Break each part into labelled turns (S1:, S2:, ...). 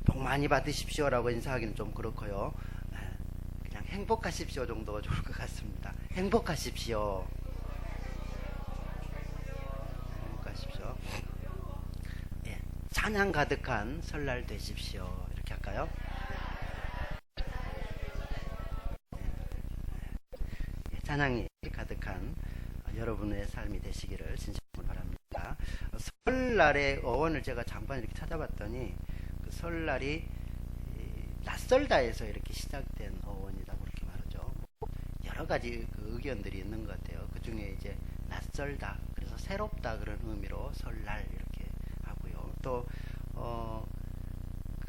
S1: 복 많이 받으십시오라고 인사하기는 좀 그렇고요. 그냥 행복하십시오 정도가 좋을 것 같습니다. 행복하십시오. 행복하십시오. 예, 찬양 가득한 설날 되십시오. 이렇게 할까요? 예, 찬양이 가득한 여러분의 삶이 되시기를 진심으로 바랍니다. 설날의 어원을 제가 잠깐 이렇게 찾아봤더니 그 설날이 낯설다에서 이렇게 시작된 어원이라고 그렇게 말하죠. 여러 가지 그 의견들이 있는 것 같아요. 그 중에 이제 낯설다, 그래서 새롭다 그런 의미로 설날 이렇게 하고요. 또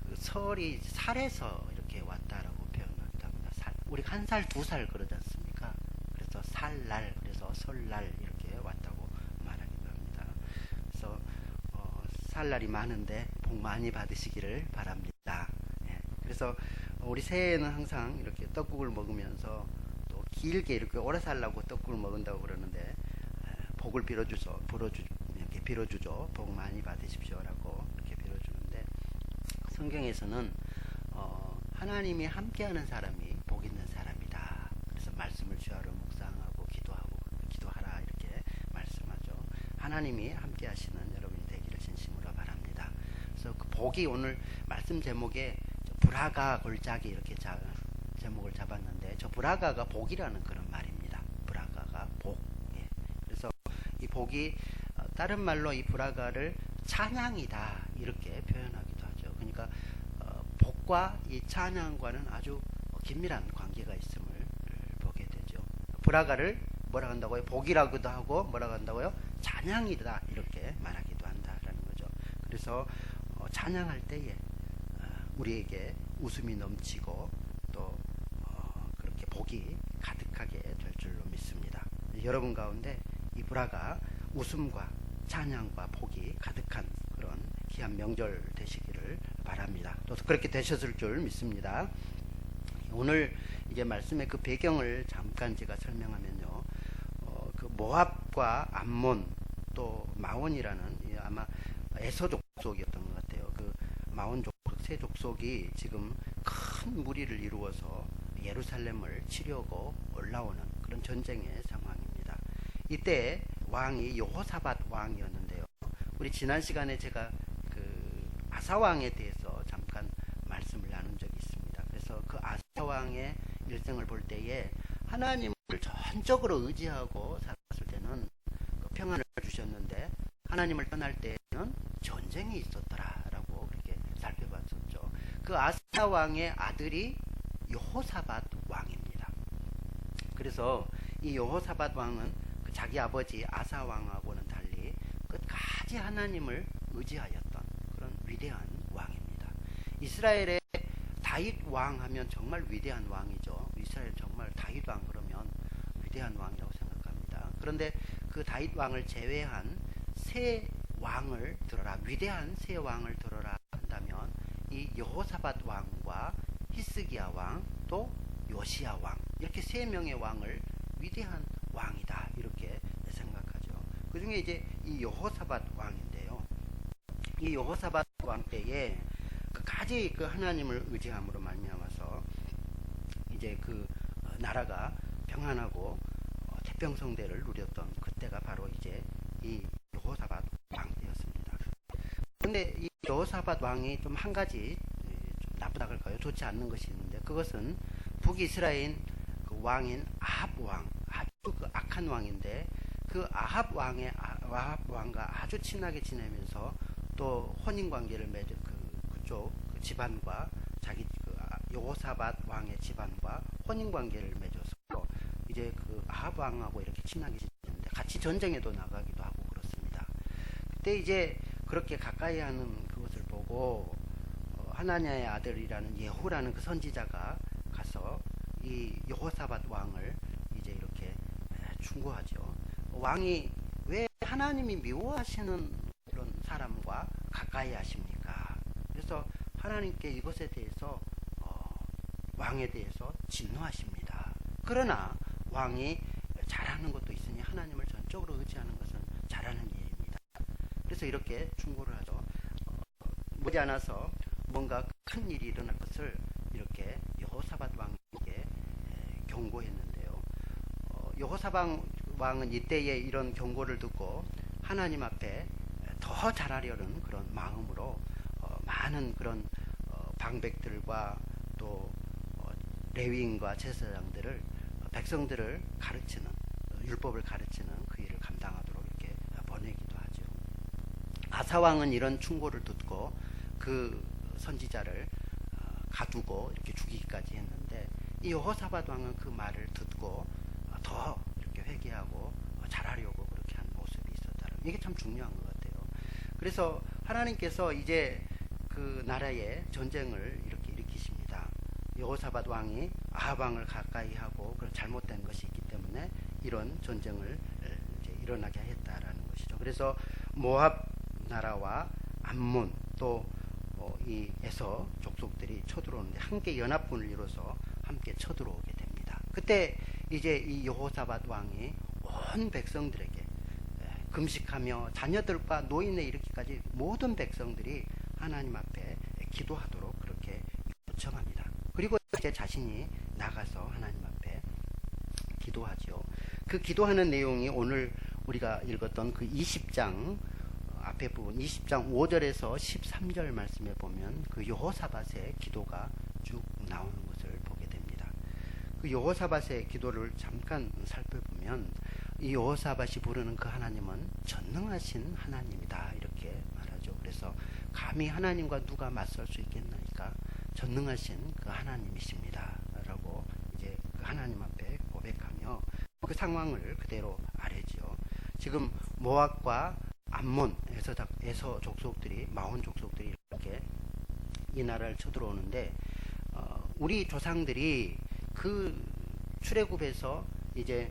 S1: 그 설이 살에서 이렇게 왔다라고 표현하기도 합니다. 우리가 한 살, 두 살 그러지 않습니까? 그래서 살날, 그래서 설날 이렇게 왔다고 말하기도 합니다. 그래서 살날이 많은데 복 많이 받으시기를 바랍니다. 예, 그래서 우리 새해에는 항상 이렇게 떡국을 먹으면서 또 길게 이렇게 오래 살라고 떡국을 먹는다고 그러는데 복을 빌어주죠. 이렇게 빌어주죠. 복 많이 받으십시오라고 이렇게 빌어주는데 성경에서는 하나님이 함께하는 사람이 복 있는 사람이다. 그래서 말씀을 주하러 묵상하고 기도하라 이렇게 말씀하죠. 하나님이 함께하시는 여러분이 되기를 진심으로 바랍니다. 그래서 그 복이 오늘 말씀 제목에 브라가 골짜기 이렇게 제목을 잡았는데 저 브라가가 복이라는 그런 말입니다. 브라가가 복. 예. 그래서 이 복이 다른 말로 이 브라가를 찬양이다 이렇게 표현하기도 하죠. 그러니까 복과 이 찬양과는 아주 긴밀한 관계가 있음을 보게 되죠. 브라가를 뭐라 한다고요? 복이라고도 하고 뭐라 한다고요? 찬양이다 이렇게 말하기도 한다라는 거죠. 그래서 찬양할 때에 우리에게 웃음이 넘치고 또 그렇게 복이 가득하게 될 줄로 믿습니다. 여러분 가운데 이 브라가 웃음과 찬양과 복이 가득한 그런 귀한 명절 되시기를 바랍니다. 또 그렇게 되셨을 줄 믿습니다. 오늘 이제 말씀의 그 배경을 잠깐 제가 설명하면요, 그 모압과 암몬 또 마온이라는 아마 에서 족속이었던 것 같아요. 그 마온 족속, 세 족속이 지금 큰 무리를 이루어서 예루살렘을 치려고 올라오는 그런 전쟁의 상황입니다. 이때 왕이 여호사밧 왕이었는데요. 우리 지난 시간에 제가 그 아사 왕에 대해서 잠깐 말씀을 나눈 적이 있습니다. 그래서 그 아사 왕의 일생을 볼 때에 하나님을 전적으로 의지하고 살았을 때는 그 평안을 주셨는데 하나님을 떠날 때에는 전쟁이 있었더라라고 그렇게 살펴봤었죠. 그 아사 왕의 아들이 여호사밧 왕입니다. 그래서 이 여호사밧 왕은 자기 아버지 아사 왕하고는 달리 끝까지 하나님을 의지하였던 그런 위대한 왕입니다. 이스라엘의 다윗 왕 하면 정말 위대한 왕이죠. 이스라엘 정말 다윗 왕 그러면 위대한 왕이라고 생각합니다. 그런데 그 다윗 왕을 제외한 세 왕을 들어라, 위대한 세 왕을 들어라 한다면 이 여호사밧 왕과 히스기야 왕 또 요시야 왕, 이렇게 세 명의 왕을 위대한 왕이다 이렇게 생각하죠. 그 중에 이제 이 여호사밧 왕인데요, 이 여호사밧 왕 때에 끝까지 그 하나님을 의지함으로 말미암아서 이제 그 나라가 평안하고 태평성대를 누렸던 그때가 바로 이제 이 여호사밧 왕 때였습니다. 그런데 이 여호사밧 왕이 좀 한 가지 좀 나쁘다고 할까요? 좋지 않는 것이 있는데, 그것은 북이스라엘 그 왕인 아합 왕, 아주 그 악한 왕인데, 그 아합 왕과 아주 친하게 지내면서 또 혼인 관계를 맺은 그쪽 그 집안과 자기 그 여호사밧 왕의 집안과 혼인 관계를 맺어서 이제 그 아합 왕하고 이렇게 친하게 지내는데 같이 전쟁에도 나가기도 하고 그렇습니다. 그때 이제 그렇게 가까이 하는 그것을 보고 하나냐의 아들이라는 예후라는 그 선지자가 가서 이 여호사밧 왕을 이제 이렇게 충고하죠. 왕이 왜 하나님이 미워하시는 그런 사람과 가까이 하십니까? 그래서 하나님께 이것에 대해서 왕에 대해서 진노하십니다. 그러나 왕이 잘하는 것도 있으니 하나님을 전적으로 의지하는 것은 잘하는 일입니다. 그래서 이렇게 충고를 하죠. 머지않아서 뭔가 큰 일이 일어날 것을 이렇게 여호사밧 왕에게 경고했는데요. 여호사밧 왕은 이때에 이런 경고를 듣고 하나님 앞에 더 잘하려는 그런 마음으로 많은 그런 방백들과 또 레위인과 제사장들을 백성들을 가르치는 율법을 가르치는 그 일을 감당하도록 이렇게 보내기도 하죠. 아사왕은 이런 충고를 듣고 그 선지자를 가두고 이렇게 죽이기까지 했는데 이 여호사밧 왕은 그 말을 듣고 더 이렇게 회개하고 잘하려고 그렇게 한 모습이 있었다는, 이게 참 중요한 것 같아요. 그래서 하나님께서 이제 그 나라에 전쟁을 이렇게 일으키십니다. 여호사밧 왕이 아합 왕을 가까이 하고 그런 잘못된 것이 있기 때문에 이런 전쟁을 이제 일어나게 했다라는 것이죠. 그래서 모압 나라와 암몬 또 이 에서 족속들이 쳐들어오는데 함께 연합군을 이뤄서 함께 쳐들어오게 됩니다. 그때 이제 이 여호사밧 왕이 온 백성들에게 금식하며 자녀들과 노인에 이르기까지 모든 백성들이 하나님 앞에 기도하도록 그렇게 요청합니다. 그리고 이제 자신이 나가서 하나님 앞에 기도하죠. 그 기도하는 내용이 오늘 우리가 읽었던 그 20장 앞에 부분 20장 5절에서 13절 말씀에 보면 그 여호사밧의 기도가 쭉 나오는 것을 보게 됩니다. 그 여호사밧의 기도를 잠깐 살펴보면 이 여호사밧이 부르는 그 하나님은 전능하신 하나님이다 이렇게 말하죠. 그래서 감히 하나님과 누가 맞설 수 있겠나이까 전능하신 그 하나님이십니다 라고 이제 그 하나님 앞에 고백하며 그 상황을 그대로 아뢰지요. 지금 모압과 암몬 에서 족속들이 마온 족속들이 이렇게 이 나라를 쳐들어오는데 우리 조상들이 그 출애굽에서 이제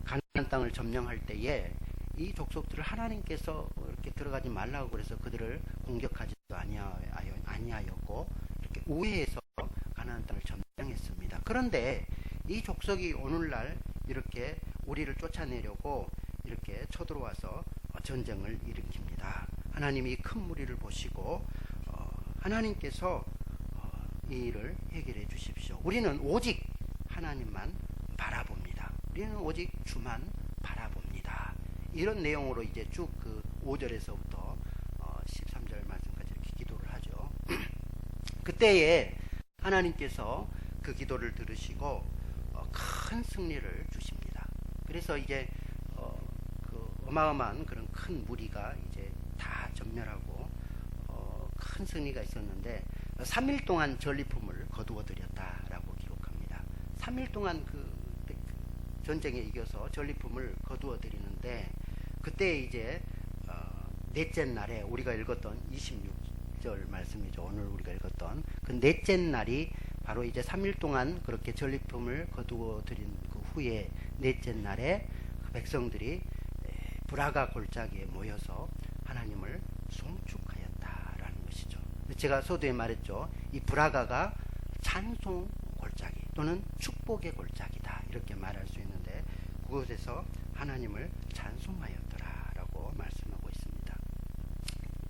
S1: 가나안 땅을 점령할 때에 이 족속들을 하나님께서 이렇게 들어가지 말라고 그래서 그들을 공격하지도 아니하였고 이렇게 우회해서 가나안 땅을 점령했습니다. 그런데 이 족속이 오늘날 이렇게 우리를 쫓아내려고 이렇게 쳐들어와서 전쟁을 일으킵니다. 하나님이 큰 무리를 보시고 하나님께서 이 일을 해결해 주십시오. 우리는 오직 하나님만 바라봅니다. 우리는 오직 주만 바라봅니다. 이런 내용으로 이제 쭉 그 5절에서부터 13절 말씀까지 이렇게 기도를 하죠. 그때에 하나님께서 그 기도를 들으시고 큰 승리를 주십니다. 그래서 이제 어마어마한 그런 큰 무리가 이제 다 전멸하고 큰 승리가 있었는데 3일 동안 전리품을 거두어 드렸다라고 기록합니다. 3일 동안 그 전쟁에 이겨서 전리품을 거두어 드리는데 그때 이제 넷째 날에 우리가 읽었던 26절 말씀이죠. 오늘 우리가 읽었던 그 넷째 날이 바로 이제 3일 동안 그렇게 전리품을 거두어 드린 그 후에 넷째 날에 백성들이 브라가 골짜기에 모여서 하나님을 송축하였다라는 것이죠. 제가 서두에 말했죠. 이 브라가가 찬송 골짜기 또는 축복의 골짜기다 이렇게 말할 수 있는데 그곳에서 하나님을 찬송하였더라라고 말씀하고 있습니다.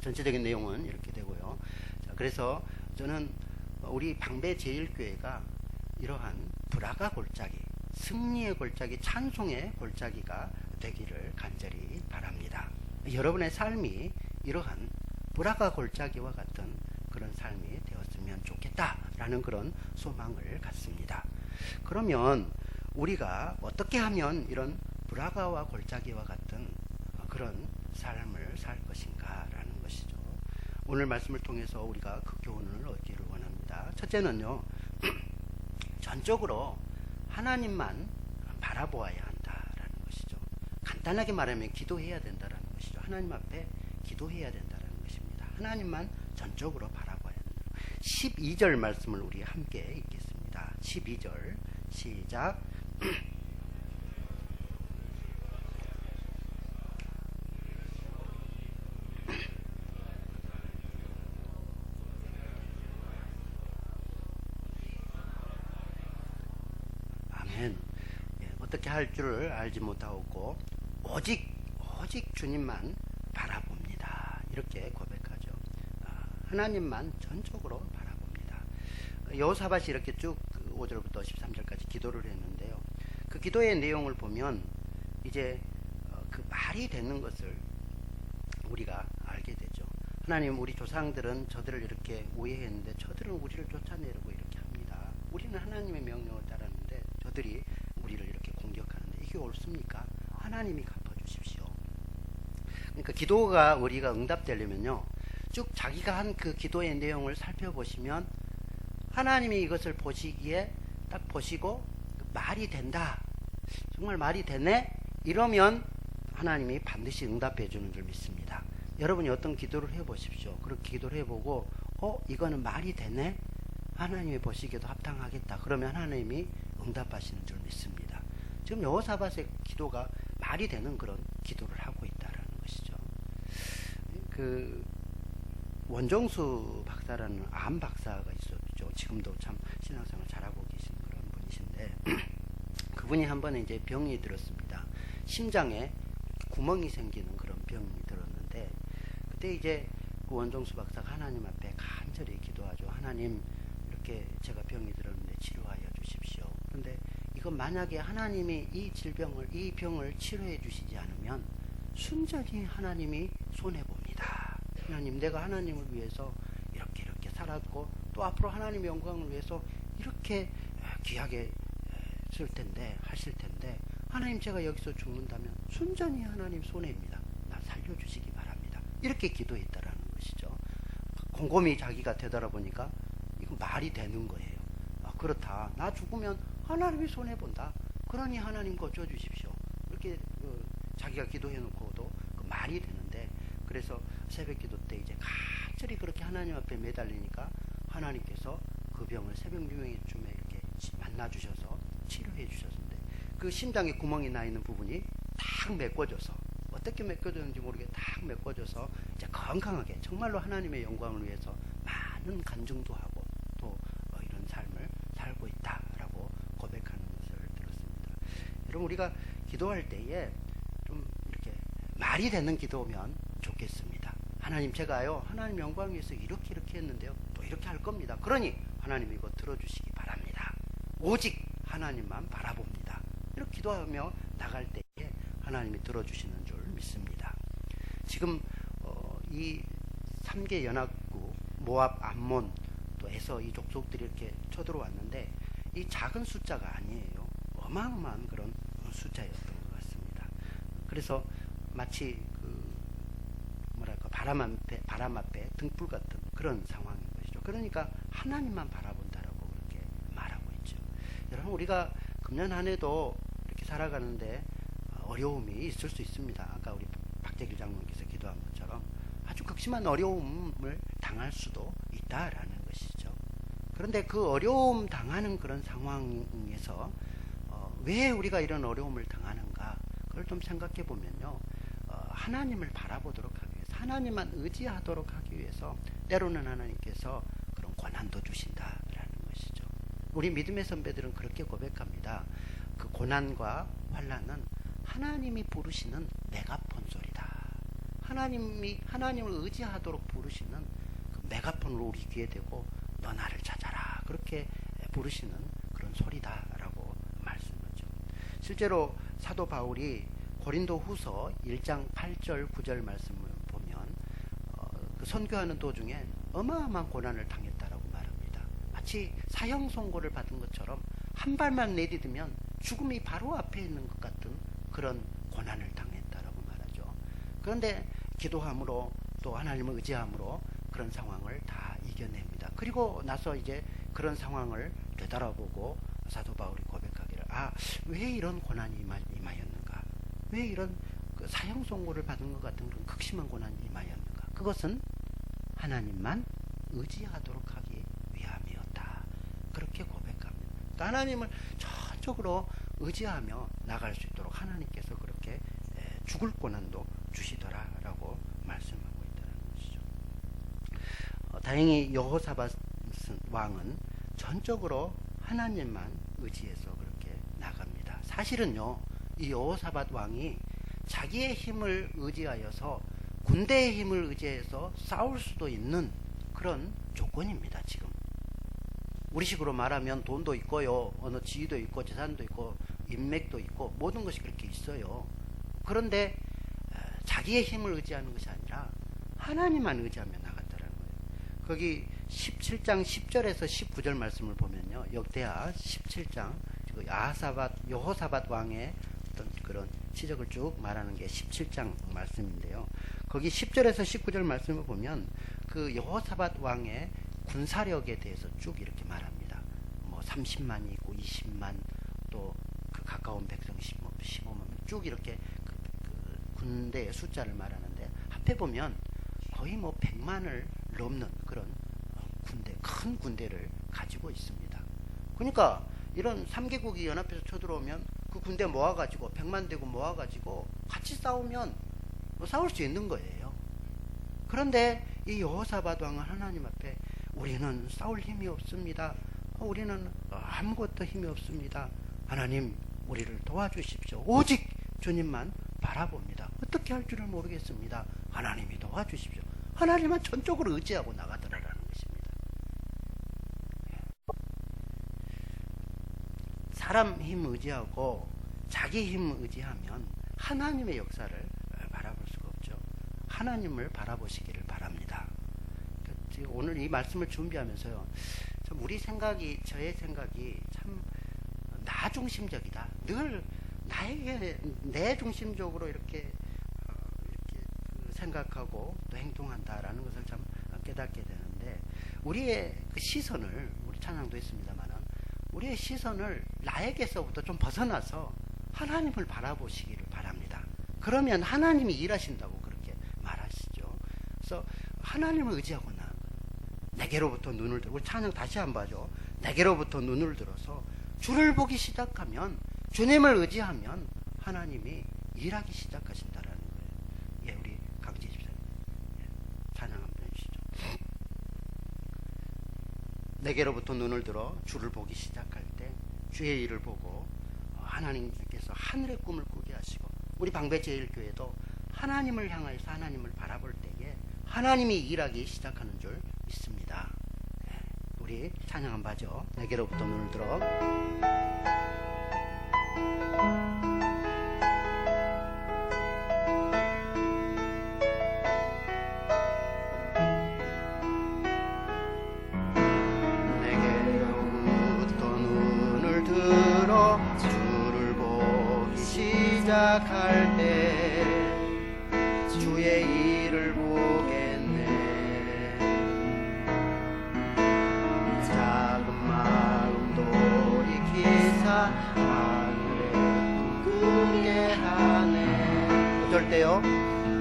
S1: 전체적인 내용은 이렇게 되고요. 자, 그래서 저는 우리 방배제일교회가 이러한 브라가 골짜기, 승리의 골짜기, 찬송의 골짜기가 되기를 간절히 바랍니다. 여러분의 삶이 이러한 브라가 골짜기와 같은 그런 삶이 되었으면 좋겠다라는 그런 소망을 갖습니다. 그러면 우리가 어떻게 하면 이런 브라가와 골짜기와 같은 그런 삶을 살 것인가라는 것이죠. 오늘 말씀을 통해서 우리가 그 교훈을 얻기를 원합니다. 첫째는요, 전적으로 하나님만 바라보아야 한다라는 것이죠. 간단하게 말하면 기도해야 된다라는 것이죠. 하나님 앞에 기도해야 된다라는 것입니다. 하나님만 전적으로 바라봐야 된다. 12절 말씀을 우리 함께 읽겠습니다. 12절 시작. 아멘. 어떻게 할 줄을 알지 못하고 오직 주님만 바라봅니다. 이렇게 고백하죠. 하나님만 전적으로 바라봅니다. 여호사밧이 이렇게 쭉 5절부터 13절까지 기도를 했는데요. 그 기도의 내용을 보면 이제 그 말이 되는 것을 우리가 알게 되죠. 하나님, 우리 조상들은 저들을 이렇게 오해했는데 저들은 우리를 쫓아내려고 이렇게 합니다. 우리는 하나님의 명령을 따랐는데 저들이 우리를 이렇게 공격하는데 이게 옳습니까? 하나님이 갚아주십시오. 그러니까 기도가 우리가 응답되려면요, 쭉 자기가 한 그 기도의 내용을 살펴보시면 하나님이 이것을 보시기에 딱 보시고 말이 된다, 정말 말이 되네, 이러면 하나님이 반드시 응답해 주는 줄 믿습니다. 여러분이 어떤 기도를 해보십시오. 그렇게 기도를 해보고 이거는 말이 되네, 하나님이 보시기에도 합당하겠다, 그러면 하나님이 응답하시는 줄 믿습니다. 지금 여호사밧의 기도가 말이 되는 그런 기도를 하고 있다라는 것이죠. 그 원종수 박사라는 암 박사가 있었죠. 지금도 참 신앙생활 잘하고 계신 그런 분이신데 그분이 한 번에 이제 병이 들었습니다. 심장에 구멍이 생기는 그런 병이 들었는데, 그때 이제 그 원종수 박사가 하나님 앞에 간절히 기도하죠. 하나님, 이렇게 제가 병이 들었는데 치료하여 주십시오. 그런데 이건 만약에 하나님이 이 병을 치료해 주시지 않으면 순전히 하나님이 손해봅니다. 하나님, 내가 하나님을 위해서 이렇게 살았고 또 앞으로 하나님의 영광을 위해서 이렇게 귀하게 하실 텐데 하나님, 제가 여기서 죽는다면 순전히 하나님 손해입니다. 나 살려주시기 바랍니다. 이렇게 기도했다라는 것이죠. 곰곰이 자기가 되돌아보니까 이거 말이 되는 거예요. 그렇다, 나 죽으면 하나님이 손해본다, 그러니 하나님 고쳐주십시오. 이렇게 자기가 기도해놓고도 그 말이 되는데, 그래서 새벽 기도 때 이제 간절히 그렇게 하나님 앞에 매달리니까 하나님께서 그 병을 새벽 6명쯤에 이렇게 만나주셔서 치료해 주셨는데, 그 심장에 구멍이 나 있는 부분이 탁 메꿔져서, 어떻게 메꿔졌는지 모르게 탁 메꿔져서 이제 건강하게 정말로 하나님의 영광을 위해서 많은 간증도 하고 또 이런 삶을 살고 있다라고 고백하는 것을 들었습니다. 여러분, 우리가 기도할 때에 좀 이렇게 말이 되는 기도면 좋겠습니다. 하나님, 제가요 하나님 영광 위해서 이렇게 했는데요, 또 이렇게 할 겁니다. 그러니 하나님 이거 들어주시기 바랍니다. 오직 하나님만 바라봅니다. 이렇게 기도하며 나갈 때에 하나님이 들어주시는 줄 믿습니다. 지금 이 3개 연합국 모압, 암몬, 또 에서 이 족속들이 이렇게 쳐들어왔는데 이 작은 숫자가 아니에요. 어마어마한 그런 숫자였던 것 같습니다. 그래서 마치 바람 앞에 등불 같은 그런 상황인 것이죠. 그러니까 하나님만 바라본다라고 그렇게 말하고 있죠. 여러분, 우리가 금년 한 해도 이렇게 살아가는데 어려움이 있을 수 있습니다. 아까 우리 박재길 장로님께서 기도한 것처럼 아주 극심한 어려움을 당할 수도 있다라는 것이죠. 그런데 그 어려움 당하는 그런 상황에서 왜 우리가 이런 어려움을 당하는가, 그걸 좀 생각해 보면요, 하나님을 바라보도록 하기 위해서, 하나님만 의지하도록 하기 위해서 때로는 하나님께서 그런 고난도 주신다라는 것이죠. 우리 믿음의 선배들은 그렇게 고백합니다. 그 고난과 환난은 하나님이 부르시는 메가폰 소리다. 하나님을 의지하도록 부르시는 그 메가폰으로 우리 귀에 대고 너 나를 찾아라, 그렇게 부르시는 그런 소리다라고 말씀하죠. 실제로 사도 바울이 고린도 후서 1장 8절 9절 말씀을 보면 그 선교하는 도중에 어마어마한 고난을 당했다라고 말합니다. 마치 사형 선고를 받은 것처럼 한 발만 내디디면 죽음이 바로 앞에 있는 것 같은 그런 고난을 당했다라고 말하죠. 그런데 기도함으로 또 하나님을 의지함으로 그런 상황을 다 이겨냅니다. 그리고 나서 이제 그런 상황을 되돌아보고 사도 바울이 고백하기를, 왜 이런 고난이 임하였는가, 왜 이런 그 사형 선고를 받은 것 같은 그런 극심한 고난이 임하였는가, 그것은 하나님만 의지하도록 하기 위함이었다, 그렇게 고백합니다. 그러니까 하나님을 전적으로 의지하며 나갈 수 있도록 하나님께서 그렇게 죽을 고난도 주시더라라고 말씀하고 있다는 것이죠. 다행히 여호사밧 왕은 전적으로 하나님만 의지해서 그렇게 나갑니다. 사실은요, 이 여호사밧 왕이 자기의 힘을 의지하여서, 군대의 힘을 의지해서 싸울 수도 있는 그런 조건입니다. 지금 우리식으로 말하면 돈도 있고요, 어느 지위도 있고 재산도 있고 인맥도 있고 모든 것이 그렇게 있어요. 그런데 자기의 힘을 의지하는 것이 아니라 하나님만 의지하며 나간다는 거예요. 거기 17장 10절에서 19절 말씀을 보면요, 역대하 17장 여호사밧 왕의 어떤 그런 시적을 쭉 말하는 게 17장 말씀인데요, 거기 10절에서 19절 말씀을 보면 그 여호사밧 왕의 군사력에 대해서 쭉 이렇게 말합니다. 뭐 30만이 있고 20만, 또 그 가까운 백성 15만, 쭉 이렇게 그 군대의 숫자를 말하는데 앞에 보면 거의 뭐 100만을 넘는 그런 큰 군대를 가지고 있습니다. 그러니까 이런 3개국이 연합해서 쳐들어오면 그 군대 모아가지고 100만 대군 모아가지고 같이 싸우면 싸울 수 있는 거예요. 그런데 이 여호사밧 왕은 하나님 앞에 우리는 싸울 힘이 없습니다. 우리는 아무것도 힘이 없습니다. 하나님, 우리를 도와주십시오. 오직 주님만 바라봅니다. 어떻게 할 줄을 모르겠습니다. 하나님이 도와주십시오. 하나님만 전적으로 의지하고 나가더라라는 것입니다. 사람 힘 의지하고 자기 힘 의지하면 하나님의 역사를 바라볼 수가 없죠. 하나님을 바라보시기를 바랍니다. 오늘 이 말씀을 준비하면서요, 참 우리 생각이, 저의 생각이 참 나 중심적이다. 늘 나에게 내 중심적으로 이렇게 생각하고 또 행동한다라는 것을 참 깨닫게 되는데, 우리의 그 시선을, 우리 찬양도 했습니다만은, 우리의 시선을 나에게서부터 좀 벗어나서 하나님을 바라보시기를 바랍니다. 그러면 하나님이 일하신다고 그렇게 말하시죠. 그래서 하나님을 의지하고 나아가는 거예요. 내게로부터 눈을 들어, 우리 찬양 다시 한번 봐죠. 내게로부터 눈을 들어서 주를 보기 시작하면, 주님을 의지하면 하나님이 일하기 시작하신다라는 거예요. 예, 우리 강지 집사님, 예, 찬양 한번 해주시죠. 내게로부터 눈을 들어 주를 보기 시작할 때 주의 일을 보고 하나님께서 하늘의 꿈을 꾸게 하시고, 우리 방배제일교회도 하나님을 향하여서 하나님을 바라볼 때에 하나님이 일하기 시작하는 줄 믿습니다. 예, 우리 찬양 한번 하죠. 내게로부터 눈을 들어. 시작할 때 주의 일을 보겠네. 작은 마음 돌이키사 하늘에 꿈꾸게 하네. 어떨 때요?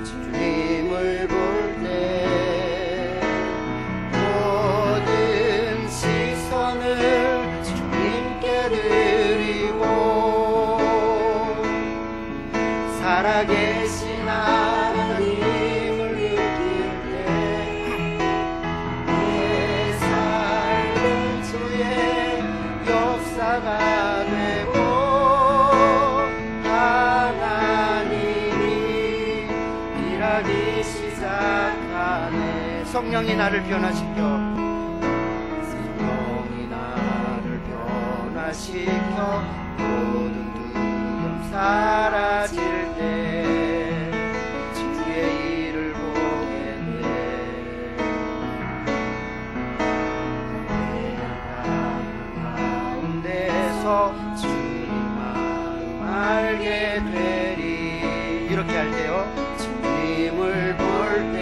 S1: 주님을 볼 때 모든 시선을 주님께 드리고, 살아계신 하나님을 느낄 때 내 삶은 주의 역사가 되고, 하나님이 일하기 시작하네. 성령이 나를 변화시켜, 성령이 나를 변화시켜 모든 사라질 때 주의 일을 보겠네. 내 가운데서 주님 마음 알게 되리. 이렇게 할 때요, 주님을 볼 때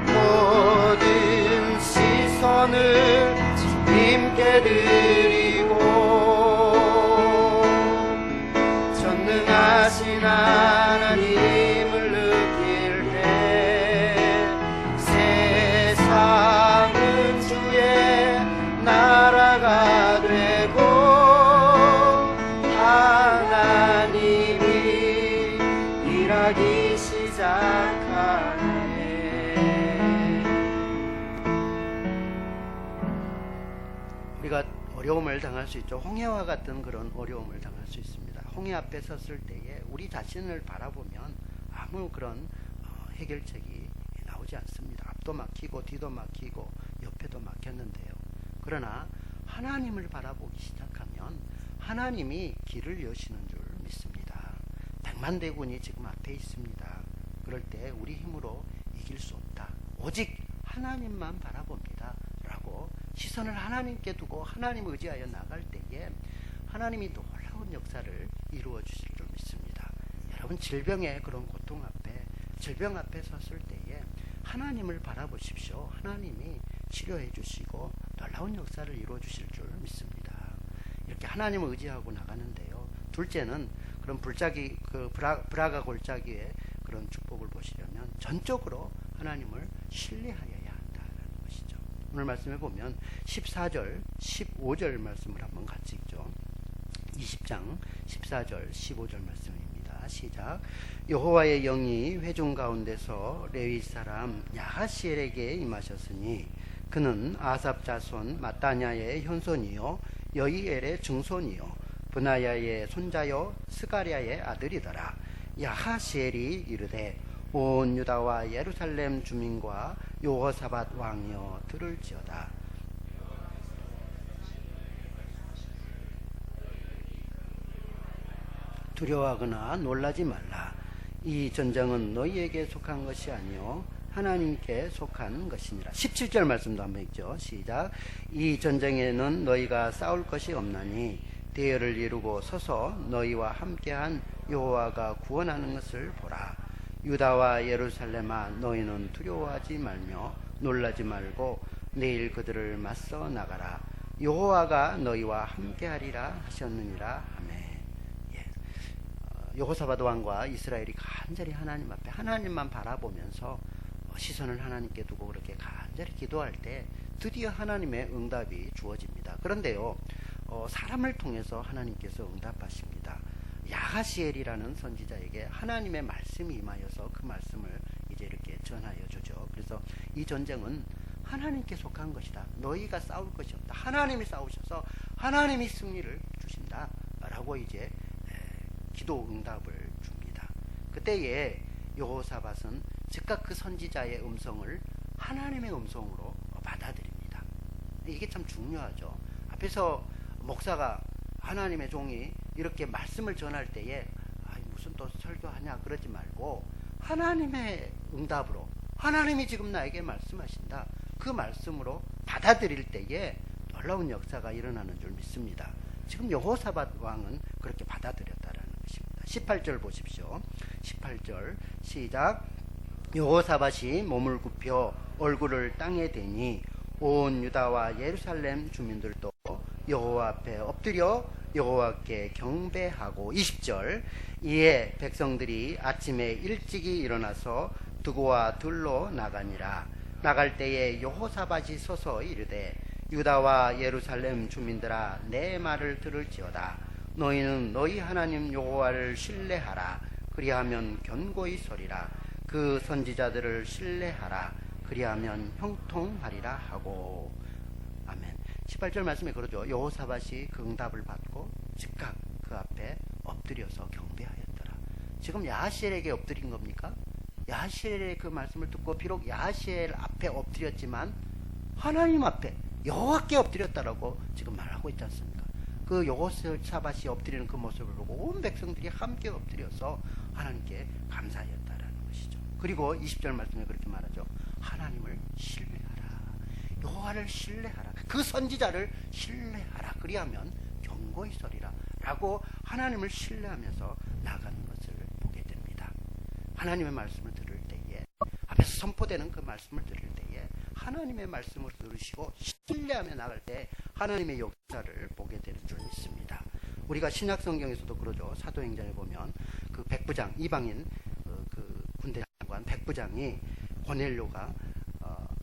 S1: 모든 시선을 주님께 드리고, 전능하신 하나님을 느낄 때 세상은 주의 나라가 되고, 하나님이 일하기 시작하네. 우리가 어려움을 당할 수 있죠. 홍해와 같은 그런 어려움을 당할 수 있습니다. 홍해 앞에 섰을 때에 우리 자신을 바라보면 아무 그런 해결책이 나오지 않습니다. 앞도 막히고 뒤도 막히고 옆에도 막혔는데요, 그러나 하나님을 바라보기 시작하면 하나님이 길을 여시는 줄 믿습니다. 백만대군이 지금 앞에 있습니다. 그럴 때 우리 힘으로 이길 수 없다. 오직 하나님만 바라봅니다. 라고 시선을 하나님께 두고 하나님을 의지하여 나갈 때에 하나님이 놀라운 역사를 이루어 주실 줄 믿습니다. 여러분, 질병의 그런 고통 앞에, 질병 앞에 섰을 때에 하나님을 바라보십시오. 하나님이 치료해 주시고 놀라운 역사를 이루어 주실 줄 믿습니다. 이렇게 하나님을 의지하고 나가는데요. 둘째는 그런 브라가 골짜기의 그런 축복을 보시려면 전적으로 하나님을 신뢰하여야 한다는 것이죠. 오늘 말씀해 보면 14절, 15절 말씀을 한번 같이 읽죠. 20장 14절, 15절 말씀입니다. 시작. 여호와의 영이 회중 가운데서 레위 사람 야하시엘에게 임하셨으니 그는 아삽 자손 마따냐의 현손이요 여이엘의 증손이요 브나야의 손자요 스가랴의 아들이더라. 야하시엘이 이르되 온 유다와 예루살렘 주민과 여호사밧 왕이여 들을지어다. 두려워하거나 놀라지 말라. 이 전쟁은 너희에게 속한 것이 아니요 하나님께 속한 것이니라. 17절 말씀도 한번 읽죠. 시작. 이 전쟁에는 너희가 싸울 것이 없나니 대열을 이루고 서서 너희와 함께한 여호와가 구원하는 것을 보라. 유다와 예루살렘아, 너희는 두려워하지 말며 놀라지 말고 내일 그들을 맞서 나가라. 여호와가 너희와 함께하리라 하셨느니라. 아멘. 여호사밧 왕과 이스라엘이 간절히 하나님 앞에 하나님만 바라보면서 시선을 하나님께 두고 그렇게 간절히 기도할 때 드디어 하나님의 응답이 주어집니다. 그런데요, 사람을 통해서 하나님께서 응답하십니다. 야하시엘이라는 선지자에게 하나님의 말씀이 임하여서 그 말씀을 이제 이렇게 전하여 주죠. 그래서 이 전쟁은 하나님께 속한 것이다. 너희가 싸울 것이 없다. 하나님이 싸우셔서 하나님이 승리를 주신다. 라고 이제 기도 응답을 줍니다. 그때에 여호사밧은 즉각 그 선지자의 음성을 하나님의 음성으로 받아들입니다. 이게 참 중요하죠. 앞에서 목사가 하나님의 종이 이렇게 말씀을 전할 때에 무슨 또 설교하냐 그러지 말고 하나님의 응답으로 하나님이 지금 나에게 말씀하신다. 그 말씀으로 받아들일 때에 놀라운 역사가 일어나는 줄 믿습니다. 지금 여호사밧 왕은 그렇게 받아들였다라는 것입니다. 18절 보십시오. 18절 시작. 여호사밧이 몸을 굽혀 얼굴을 땅에 대니 온 유다와 예루살렘 주민들도 여호와 앞에 엎드려 여호와께 경배하고 20절 이에 백성들이 아침에 일찍이 일어나서 두고와 들로 나가니라. 나갈 때에 여호사밧이 서서 이르되 유다와 예루살렘 주민들아 내 말을 들을지어다. 너희는 너희 하나님 여호와를 신뢰하라. 그리하면 견고히 서리라. 그 선지자들을 신뢰하라. 그리하면 형통하리라 하고. 아멘. 18절 말씀에 그러죠. 여호사밧이 그 응답을 받고 즉각 그 앞에 엎드려서 경배하였더라. 지금 야하시엘에게 엎드린 겁니까? 야하시엘의 그 말씀을 듣고 비록 야하시엘 앞에 엎드렸지만 하나님 앞에 여호와께 엎드렸다라고 지금 말하고 있지 않습니까? 그 여호사밧이 엎드리는 그 모습을 보고 온 백성들이 함께 엎드려서 하나님께 감사하였다라는 것이죠. 그리고 20절 말씀에 그렇게 말하죠. 하나님을 신뢰하라. 여호와를 신뢰하라. 그 선지자를 신뢰하라. 그리하면 견고히 서리라. 라고 하나님을 신뢰하면서 나가는 것을 보게 됩니다. 하나님의 말씀을 들을 때에 앞에서 선포되는 그 말씀을 들을 때에 하나님의 말씀을 들으시고 신뢰하며 나갈 때 하나님의 역사를 보게 되는 줄 믿습니다. 우리가 신약 성경에서도 그러죠. 사도행전에 보면 그 백부장 이방인 그 군대 장관 백부장이 고넬료가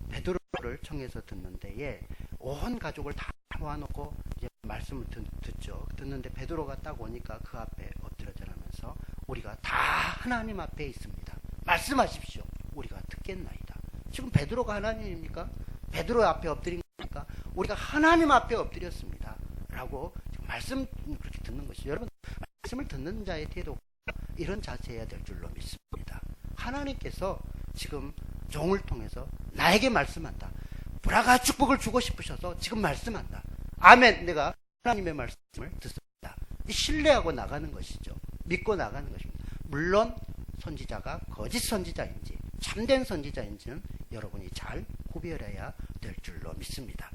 S1: 베드로를 청해서 듣는 데에 온 가족을 다 모아놓고 이제 말씀을 듣죠. 듣는데 베드로가 딱 오니까 그 앞에 엎드려져라면서 우리가 다 하나님 앞에 있습니다. 말씀하십시오. 우리가 듣겠나이다. 지금 베드로가 하나님입니까? 베드로 앞에 엎드린 겁니까? 우리가 하나님 앞에 엎드렸습니다. 라고 지금 말씀 그렇게 듣는 것이죠. 여러분, 말씀을 듣는 자의 태도가 이런 자세여야 될 줄로 믿습니다. 하나님께서 지금 종을 통해서 나에게 말씀한다. 불화가 축복을 주고 싶으셔서 지금 말씀한다. 아멘. 내가 하나님의 말씀을 듣습니다. 신뢰하고 나가는 것이죠. 믿고 나가는 것입니다. 물론 선지자가 거짓 선지자인지 참된 선지자인지는 여러분이 잘 구별해야 될 줄로 믿습니다.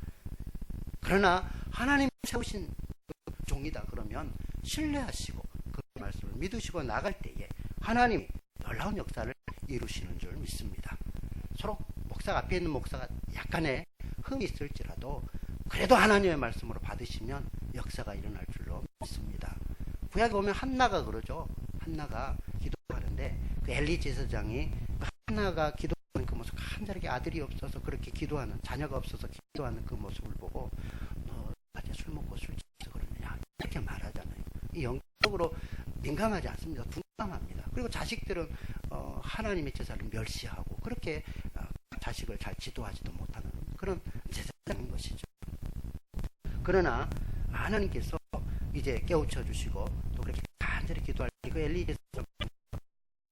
S1: 그러나 하나님 세우신 종이다 그러면 신뢰하시고 그 말씀을 믿으시고 나갈 때에 하나님이 놀라운 역사를 이루시는 줄 믿습니다. 서로 목사가 앞에 있는 목사가 약간의 흠이 있을지라도 그래도 하나님의 말씀으로 받으시면 역사가 일어날 줄로 믿습니다. 구약에 보면 한나가 그러죠. 한나가 기도하는데 그 엘리 제사장이 한나가 기도하는 그 모습, 간절하게 아들이 없어서 그렇게 기도하는, 자녀가 없어서 기도하는 그 모습을 보고 너 어제 술 먹고 술 취해서 그러느냐 이렇게 말하잖아요. 이 영적으로 민감하지 않습니다. 둔감합니다. 그리고 자식들은 하나님의 제사를 멸시하고 그렇게 자식을 잘 지도하지도 못하는 그런 제사장인 것이죠. 그러나 하나님께서 이제 깨우쳐 주시고 또 그렇게 간절히 기도할 때 그 엘리 제사장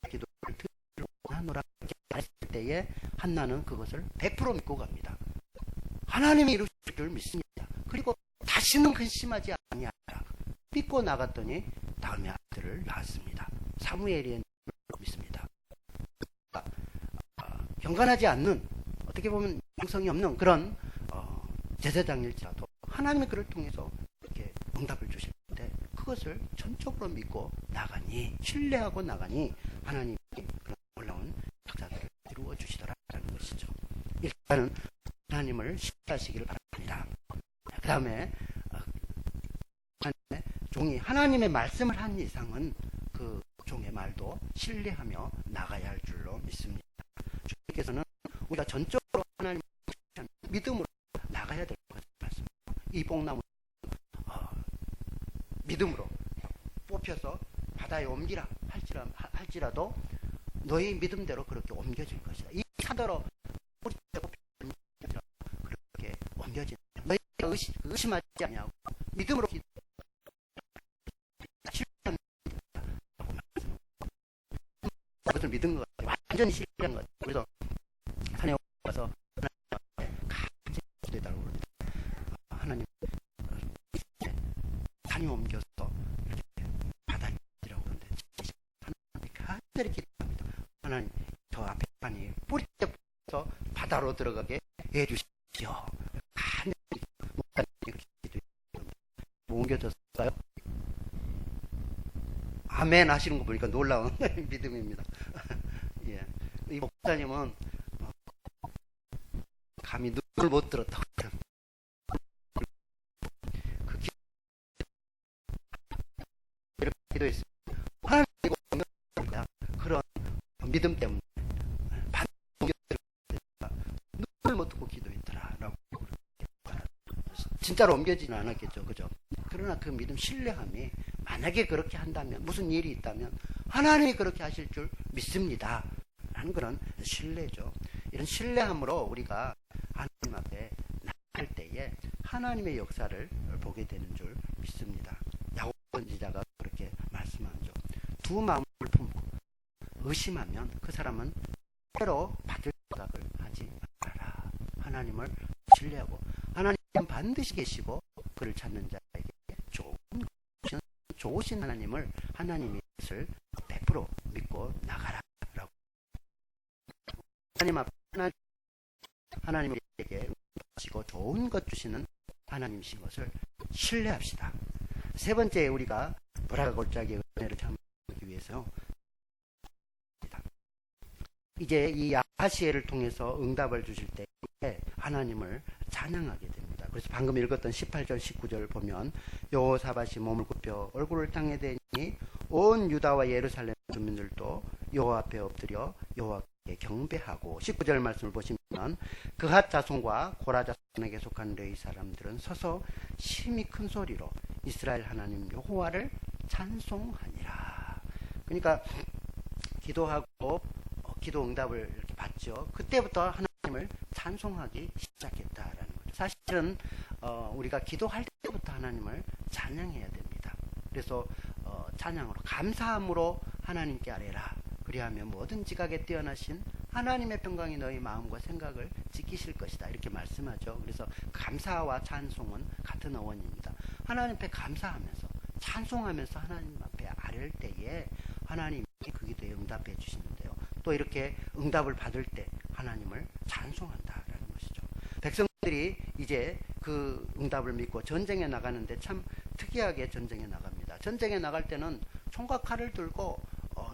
S1: 기도를 들고 하노라 이렇게 했을 때에 한나는 그것을 100% 믿고 갑니다. 하나님이 이루실 줄 믿습니다. 그리고 다시는 근심하지 아니하라 믿고 나갔더니 다음에 아들을 낳았습니다. 사무엘의 믿습니다. 경건하지 않는, 어떻게 보면 영성이 없는 그런 제사장일지라도 하나님이 그를 통해서 이렇게 응답을 주실 때 그것을 전적으로 믿고 나가니, 신뢰하고 나가니 하나님이 그런 놀라운 역사들을 이루어 주시더라라는 것이죠. 일단은 하나님을 신뢰하시기를 바랍니다. 그 다음에 종이 하나님의 말씀을 한 이상은 그 종의 말도 신뢰하며 나가야 할 줄로 믿습니다. 주님께서는 우리가 전적으로 하나님을 믿음으로 나가야 될 것 같습니다. 이 뽕나무 믿음으로 뽑혀서 바다에 옮기라 할지라도 너희 믿음대로 그렇게 옮겨질 것이다. 이 사더러 그렇게 옮겨질 너희가 의심하지 아니하고 믿음으로 그것을 믿은 것 같아요. 완전히 신뢰한 것 같아요. 그래서 산에 와서 하나님께 기도해달라고 그러는데 하나님 산이 옮겨서 이렇게 바다에 옮기라고 그러는데 하나님 간절히 기도합니다. 하나님 저 앞에 산이 뿌리 때부터 바다로 들어가게 해주십시오. 간절히 목사님이 기도해요. 옮겨졌어요? 아멘 하시는 거 보니까 놀라운 믿음입니다. 예. 이 목사님은 감히 눈을 못 들었다고 이렇게 기도했습니다. 하나님 그런 믿음 때문에 눈을 못 뜨고 기도했더라라고. 진짜로 옮겨지는 않았겠죠, 그죠? 그러나 그 믿음, 신뢰함이 만약에 그렇게 한다면, 무슨 일이 있다면 하나님이 그렇게 하실 줄 믿습니다 라는 그런 신뢰죠. 이런 신뢰함으로 우리가 하나님 앞에 나갈 때에 하나님의 역사를 보게 되는 줄 믿습니다. 야곱 선지자가 그렇게 말씀하죠. 두 마음을 품고 의심하면 그 사람은 때로 받을 생각을 하지 말아라. 하나님을 신뢰하고 하나님은 반드시 계시고 그를 찾는 자에게 좋으신 하나님을, 하나님의 것을 100% 믿고 나가라 라고. 하나님 앞에 하나님에게 주시고 좋은 것 주시는 하나님이신 것을 신뢰합시다. 세 번째, 우리가 불화가 골짜기의 은혜를 체험하기 위해서 이제 이 야하시엘을 통해서 응답을 주실 때 하나님을 찬양하게 됩니다. 그래서 방금 읽었던 18절 19절 보면 여호사밧이 몸을 굽혀 얼굴을 땅에 대니 온 유다와 예루살렘 주민들도 여호와 앞에 엎드려 여호와께 경배하고, 19절 말씀을 보시면 그핫 자손과 고라 자손에게 속한 레위 사람들은 서서 심히 큰 소리로 이스라엘 하나님 여호와를 찬송하니라. 그러니까 기도하고 기도 응답을 이렇게 받죠. 그때부터 하나님을 찬송하기 시작했다라는 거죠. 사실은 우리가 기도할 때부터 하나님을 찬양해야 됩니다. 그래서 찬양으로, 감사함으로 하나님께 아뢰라. 그리하면 뭐든지 가게 뛰어나신 하나님의 평강이 너희 마음과 생각을 지키실 것이다. 이렇게 말씀하죠. 그래서 감사와 찬송은 같은 어원입니다. 하나님 앞에 감사하면서 찬송하면서 하나님 앞에 아뢰을 때에 하나님이 그 기도에 응답해 주시는데요. 또 이렇게 응답을 받을 때 하나님을 찬송한다라는 것이죠. 백성들이 이제 그 응답을 믿고 전쟁에 나가는데 참 특이하게 전쟁에 나갑니다. 전쟁에 나갈 때는 총과 칼을 들고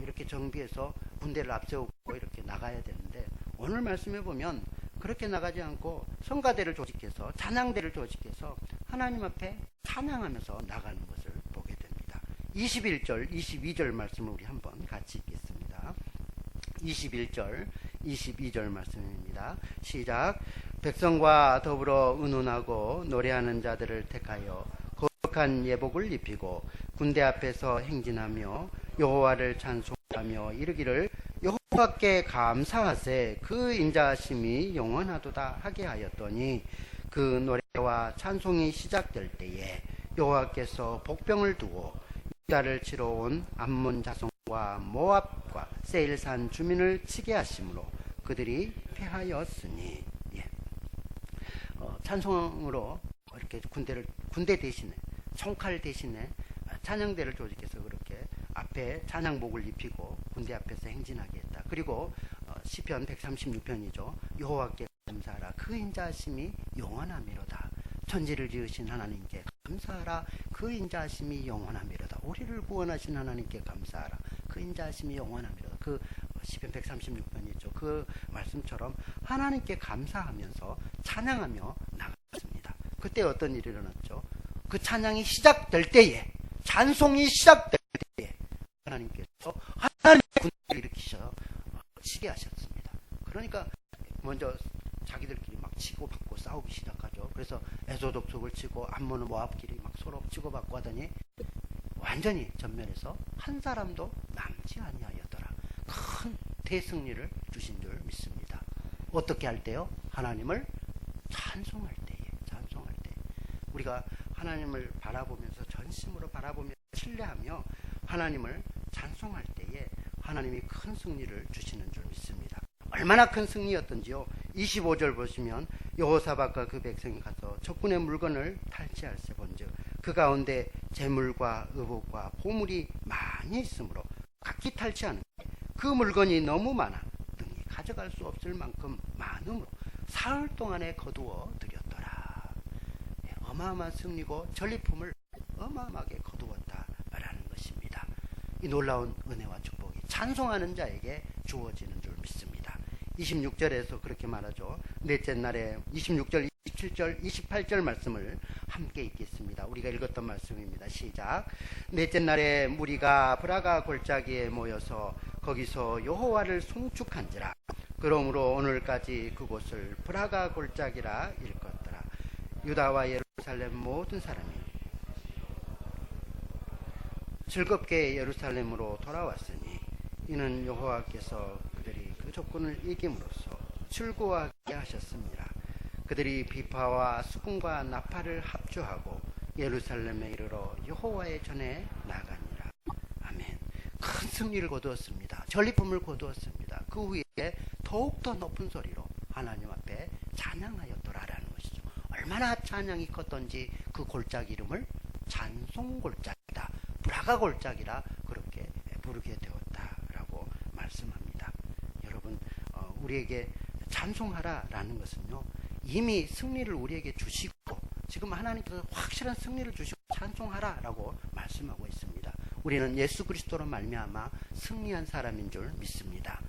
S1: 이렇게 정비해서 군대를 앞세우고 이렇게 나가야 되는데, 오늘 말씀해 보면 그렇게 나가지 않고 성가대를 조직해서 찬양대를 조직해서 하나님 앞에 찬양하면서 나가는 것을 보게 됩니다. 21절 22절 말씀을 우리 한번 같이 읽겠습니다. 21절 22절 말씀입니다. 시작. 백성과 더불어 의논하고 노래하는 자들을 택하여 거룩한 예복을 입히고 군대 앞에서 행진하며 여호와를 찬송하며 이르기를 여호와께 감사하세 그 인자하심이 영원하도다 하게 하였더니, 그 노래와 찬송이 시작될 때에 여호와께서 복병을 두고 유다를 치러 온 암몬 자손과 모압과 세일산 주민을 치게 하심으로 그들이 패하였으니. 찬송으로 이렇게 군대 대신에 총칼 대신에 찬양대를 조직해서 그렇게 앞에 찬양복을 입히고 군대 앞에서 행진하게 했다. 그리고 시편 136편이죠. 여호와께 감사하라 그 인자하심이 영원하미로다. 천지를 지으신 하나님께 감사하라 그 인자하심이 영원하미로다. 우리를 구원하신 하나님께 감사하라 그 인자하심이 영원하미로다. 그 시편 136편이죠. 그 말씀처럼 하나님께 감사하면서 찬양하며 나갔습니다. 그때 어떤 일이 일어났죠? 그 찬양이 시작될 때에, 찬송이 시작될 때에 하나님께서 하나님의 군대를 일으키셔 치게 하셨습니다. 그러니까 먼저 자기들끼리 막 치고받고 싸우기 시작하죠. 그래서 에소독속을 치고 암몬 모압끼리 막 서로 치고받고 하더니 완전히 전면에서 한 사람도 남지 아니하였더라. 큰 대승리를 주신 줄 믿습니다. 어떻게 할 때요? 하나님을 찬송할 때에. 우리가 하나님을 바라보면서 전심으로 바라보며 신뢰하며 하나님을 찬송할 때에 하나님이 큰 승리를 주시는 줄 믿습니다. 얼마나 큰 승리였던지요. 25절 보시면 여호사밧과 그 백성이 가서 적군의 물건을 탈취할세 본즉 그 가운데 재물과 의복과 보물이 많이 있으므로 각기 탈취하는 그 물건이 너무 많아 등이 가져갈 수 없을 만큼 많음으로 사흘 동안에 거두어 드렸더라. 어마어마한 승리고 전리품을 어마어마하게 거두었다라는 것입니다. 이 놀라운 은혜와 축복이 찬송하는 자에게 주어지는 줄 믿습니다. 26절에서 그렇게 말하죠. 넷째 날에 26절, 27절, 28절 말씀을 함께 읽겠습니다. 우리가 읽었던 말씀입니다. 시작. 넷째 날에 무리가 브라가 골짜기에 모여서 거기서 여호와를 송축한지라. 그러므로 오늘까지 그곳을 브라가 골짜기라 일컫더라. 유다와 예루살렘 모든 사람이 즐겁게 예루살렘으로 돌아왔으니 이는 여호와께서 그들이 그 조건을 이김으로써 즐거워하게 하셨습니다. 그들이 비파와 수금과 나팔을 합주하고 예루살렘에 이르러 여호와의 전에 나가니라. 아멘. 큰 승리를 거두었습니다. 전리품을 거두었습니다. 그 후에 더욱더 높은 소리로 하나님 앞에 찬양하였더라라는 것이죠. 얼마나 찬양이 컸던지 그 골짜기 이름을 찬송골짜기다, 브라가 골짜기라 그렇게 부르게 되었다라고 말씀합니다. 여러분, 우리에게 찬송하라라는 것은요, 이미 승리를 우리에게 주시고 지금 하나님께서 확실한 승리를 주시고 찬송하라라고 말씀하고 있습니다. 우리는 예수 그리스도로 말미암아 승리한 사람인 줄 믿습니다.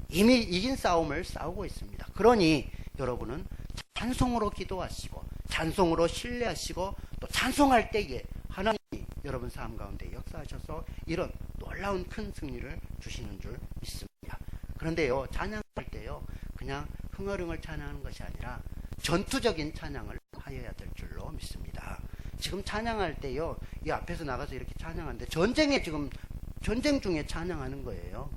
S1: 이미 이긴 싸움을 싸우고 있습니다. 그러니 여러분은 찬송으로 기도하시고 찬송으로 신뢰하시고 또 찬송할 때에 하나님이 여러분 삶 가운데 역사하셔서 이런 놀라운 큰 승리를 주시는 줄 믿습니다. 그런데요, 찬양할 때요, 그냥 흥얼흥얼 찬양하는 것이 아니라 전투적인 찬양을 하여야 될 줄로 믿습니다. 지금 찬양할 때요, 이 앞에서 나가서 이렇게 찬양하는데 전쟁 중에 찬양하는 거예요.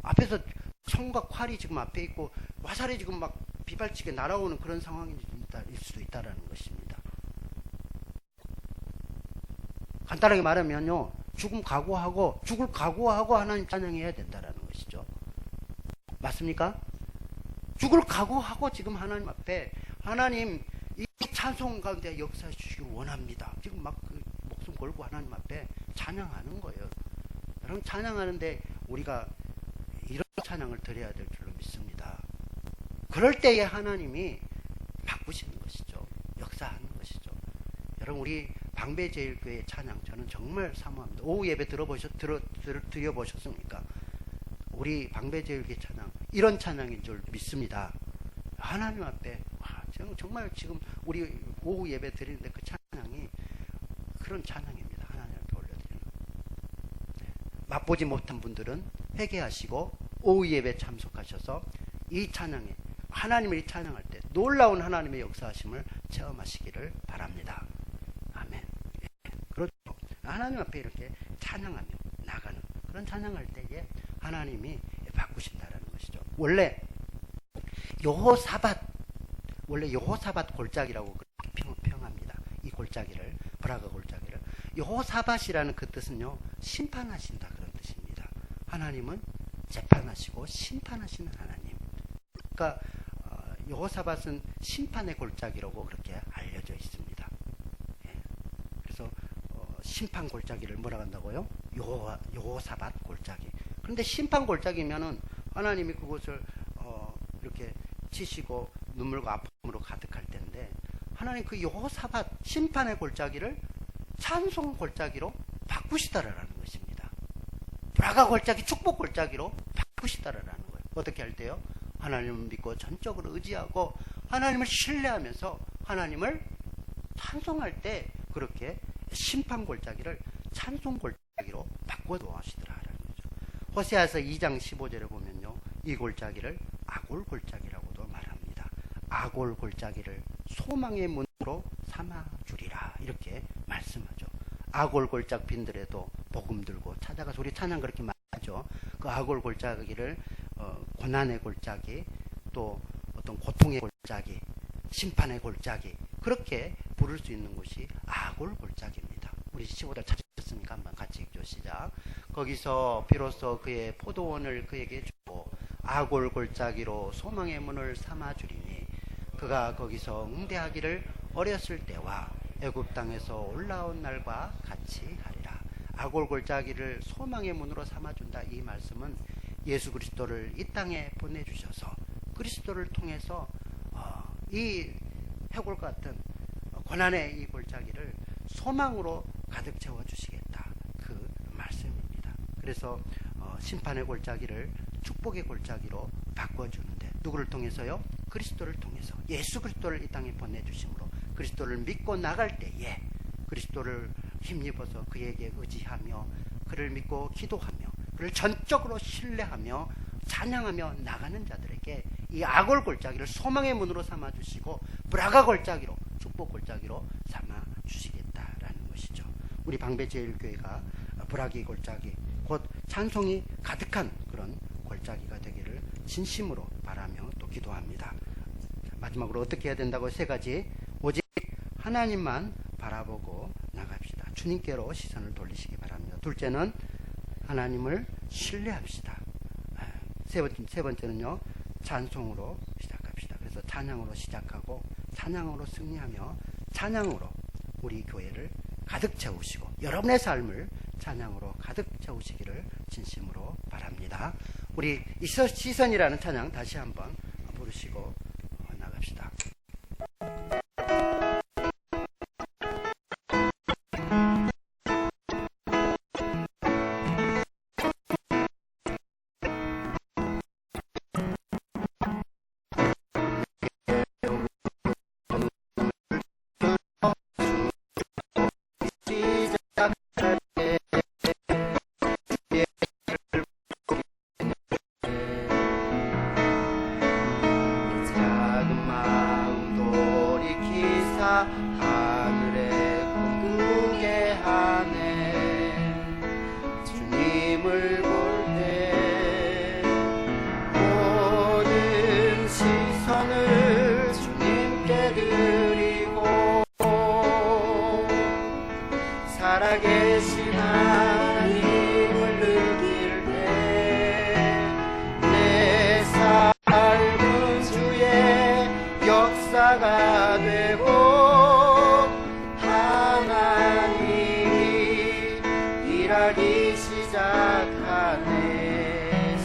S1: 앞에서 총과 활이 지금 앞에 있고 화살이 지금 막 비발치게 날아오는 그런 상황일 수도 있다라는 것입니다. 간단하게 말하면요, 죽을 각오하고 하나님 찬양해야 된다라는 것이죠. 맞습니까? 죽을 각오하고 지금 하나님 앞에 하나님 이 찬송 가운데 역사해 주시길 원합니다. 지금 막 그 목숨 걸고 하나님 앞에 찬양하는 거예요. 여러분 찬양하는데 우리가 이런 찬양을 드려야 될 줄로 믿습니다. 그럴 때에 하나님이 바꾸시는 것이죠. 역사하는 것이죠. 여러분 우리 방배제일교회 찬양 저는 정말 사모합니다. 오후 예배 드려보셨습니까? 우리 방배제일교회 찬양 이런 찬양인 줄 믿습니다. 하나님 앞에 정말 지금 우리 오후 예배 드리는데 그 찬양이 그런 찬양입니다. 하나님 앞에 올려드리는. 맛보지 못한 분들은 회개하시고 오후 예배 참석하셔서 이 찬양에 하나님을 이 찬양할 때 놀라운 하나님의 역사하심을 체험하시기를 바랍니다. 아멘. 그렇죠. 하나님 앞에 이렇게 찬양하며 나가는 그런 찬양할 때에 하나님이 바꾸신다라는 것이죠. 원래 여호사밧 골짜기라고 평합니다. 이 골짜기를 브라가 골짜기를 여호사밧이라는 그 뜻은요 심판하신다 그런 뜻입니다. 하나님은 재판하시고 심판하시는 하나님. 그러니까 여호사밧은 심판의 골짜기라고 그렇게 알려져 있습니다. 예. 그래서 심판 골짜기를 뭐라고 한다고요? 여호사밧 골짜기. 그런데 심판 골짜기면은 하나님이 그곳을 이렇게 치시고 눈물과 아픔으로 가득할 텐데 하나님 그 여호사밧 심판의 골짜기를 찬송 골짜기로 바꾸시다라는 것입니다. 브라가 골짜기 축복 골짜기로 바꾸시다라는 거예요. 어떻게 할 때요? 하나님을 믿고 전적으로 의지하고 하나님을 신뢰하면서 하나님을 찬송할 때 그렇게 심판 골짜기를 찬송 골짜기로 바꿔 놓으시더라라는 거죠. 호세아서 2장 15절에 보면요. 이 골짜기를 아골 골짜기라고도 말합니다. 아골 골짜기를 소망의 문으로 삼아 주리라 이렇게 말씀하죠. 아골 골짜기 빈들에도 복음 들고 찾아가서 우리 찬양 그렇게 말하죠. 그 아골 골짜기를 고난의 골짜기 또 어떤 고통의 골짜기 심판의 골짜기 그렇게 부를 수 있는 곳이 아골 골짜기입니다. 우리 15절 찾으셨습니까? 한번 같이 읽죠. 시작. 거기서 비로소 그의 포도원을 그에게 주고 아골 골짜기로 소망의 문을 삼아 주리니 그가 거기서 응대하기를 어렸을 때와 애굽 땅에서 올라온 날과 같이 하리라. 아골 골짜기를 소망의 문으로 삼아준다. 이 말씀은 예수 그리스도를 이 땅에 보내주셔서 그리스도를 통해서 이 해골 같은 고난의 이 골짜기를 소망으로 가득 채워주시겠다. 그 말씀입니다. 그래서 심판의 골짜기를 축복의 골짜기로 바꿔주는데 누구를 통해서요? 그리스도를 통해서 예수 그리스도를 이 땅에 보내주심으로 그리스도를 믿고 나갈 때에 그리스도를 힘입어서 그에게 의지하며 그를 믿고 기도하며 그를 전적으로 신뢰하며 찬양하며 나가는 자들에게 이 아골 골짜기를 소망의 문으로 삼아주시고 브라가 골짜기로 축복 골짜기로 삼아주시겠다라는 것이죠. 우리 방배제일교회가 브라기 골짜기 곧 찬송이 가득한 그런 골짜기가 되기를 진심으로 바라며 또 기도합니다. 마지막으로 어떻게 해야 된다고? 세 가지. 오직 하나님만 바라보고 나갑시다. 주님께로 시선을 돌리시기 바랍니다. 둘째는 하나님을 신뢰합시다. 세 번째는요, 찬송으로 시작합시다. 그래서 찬양으로 시작하고 찬양으로 승리하며 찬양으로 우리 교회를 가득 채우시고 여러분의 삶을 찬양으로 가득 채우시기를 진심으로 바랍니다. 우리 이 시선이라는 찬양 다시 한번 부르시고 나갑시다.
S2: 살아계신 하나님을 느낄 때 내 삶은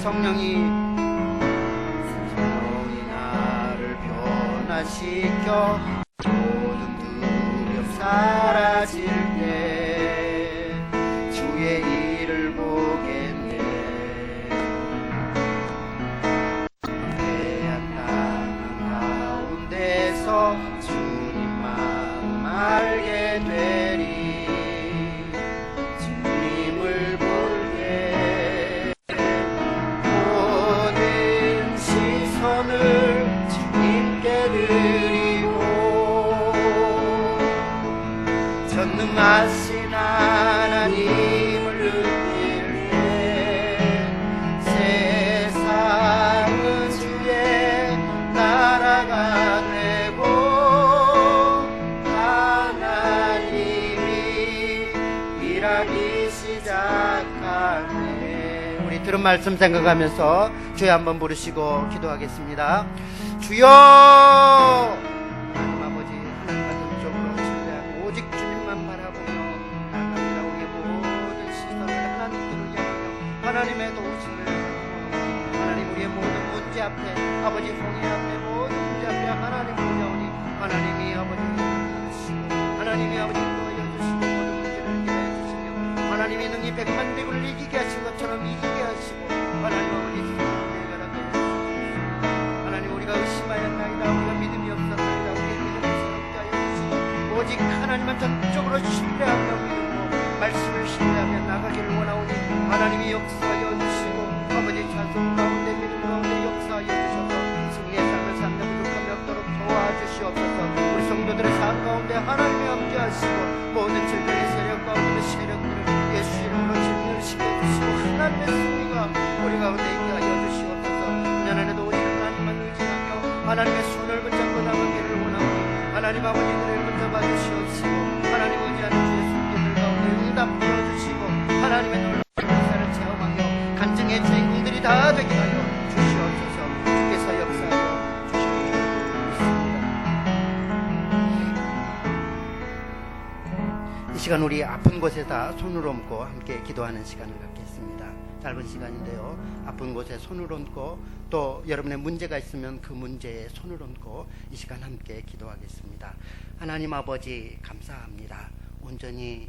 S1: 성령이 나를 변화시켜 모든 두렵 사라질 때 주의 일을 보겠네. 하얀 땅 가운데서 주님 마음 알게 되리. 주님을 볼게 모든 시선을 주님께 드리고 전능하신 하나님을 느낄 때 세상은 주의 나라가 되고 하나님이 일하기 시작하네. 우리 들은 말씀 생각하면서 주여 한번 부르시고 기도하겠습니다. 주여! 하나님 아버지, 하나님 같은 쪽으로 신뢰하고 오직 주님만 바라보며 나갑니다. 우리의 모든 시선을 하나님께로 향하며 하나님의 도우심을 바라보며 하나님 우리의 모든 문제 앞에 아버지 홍해 앞에 모든 문제 앞에 하나님 보자오니 하나님이 아버지 해주시고 하나님이 아버지 도와주시고 모든 문제를 해결해 주시며 하나님이 능히 백만 백을 이기게 하신 것처럼 이기게 하시고 하나님 아버지 해결하게 해주시고 하나님 우리가 의심하였나이다 우리가 믿음이 없었나이다 우리의 믿음을 새롭게 하여 주시고 오직 하나님만 전적으로 신뢰하며 믿음으로 말씀을 신뢰하며 나가기를 원하오니 하나님이 역사하여 주시고 아버지 찬송 가운데 믿음 가운데 역사하여 주셔서 승리의 삶을 삶는 부족함이 없도록 도와주시옵소서. 우리 성도들의 삶 가운데 하나님이 함께하시고 모든 질병의 세력 가운데 세력들을 예수 이름으로 진멸시켜 주시고 하나님의 승리가 우리 가운데 있게 하여 주시옵소서. 년 안에도 오직 하나님만 의지하며 하나님의 손을 붙잡고 나가기를 원하오니 하나님 아버지 은혜를 붙잡아 주시옵시고 하나님 의지하는 주의 손길들 가운데 응답 불어주시고 하나님의 놀라운 역사를 체험하며 간증의 주인공들이 다 되게 하여 주시옵소서. 주께서 역사하여 주시옵소서. 이 시간 우리 아픈 곳에다 손을 얹고 함께 기도하는 시간을 갖겠습니다. 짧은 시간인데요. 아픈 곳에 손을 얹고 또 여러분의 문제가 있으면 그 문제에 손을 얹고 이 시간 함께 기도하겠습니다. 하나님 아버지 감사합니다. 온전히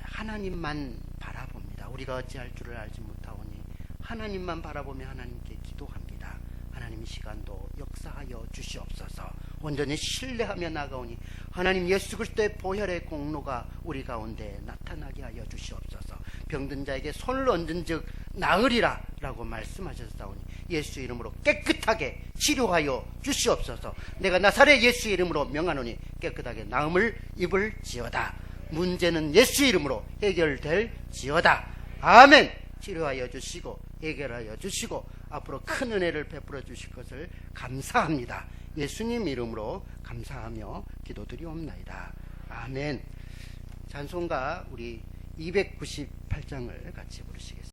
S1: 하나님만 바라봅니다. 우리가 어찌할 줄을 알지 못하오니 하나님만 바라보며 하나님께 기도합니다. 하나님 이 시간도 역사하여 주시옵소서. 온전히 신뢰하며 나가오니 하나님 예수 그리스도의 보혈의 공로가 우리 가운데 나타나게 하여 주시옵소서. 병든 자에게 손을 얹은 즉 나으리라 라고 말씀하셨사오니 예수 이름으로 깨끗하게 치료하여 주시옵소서. 내가 나사렛 예수 이름으로 명하노니 깨끗하게 나음을 입을지어다. 문제는 예수 이름으로 해결될지어다. 아멘. 치료하여 주시고 해결하여 주시고 앞으로 큰 은혜를 베풀어 주실 것을 감사합니다. 예수님 이름으로 감사하며 기도드리옵나이다. 아멘. 찬송가 우리 298장을 같이 부르시겠습니다.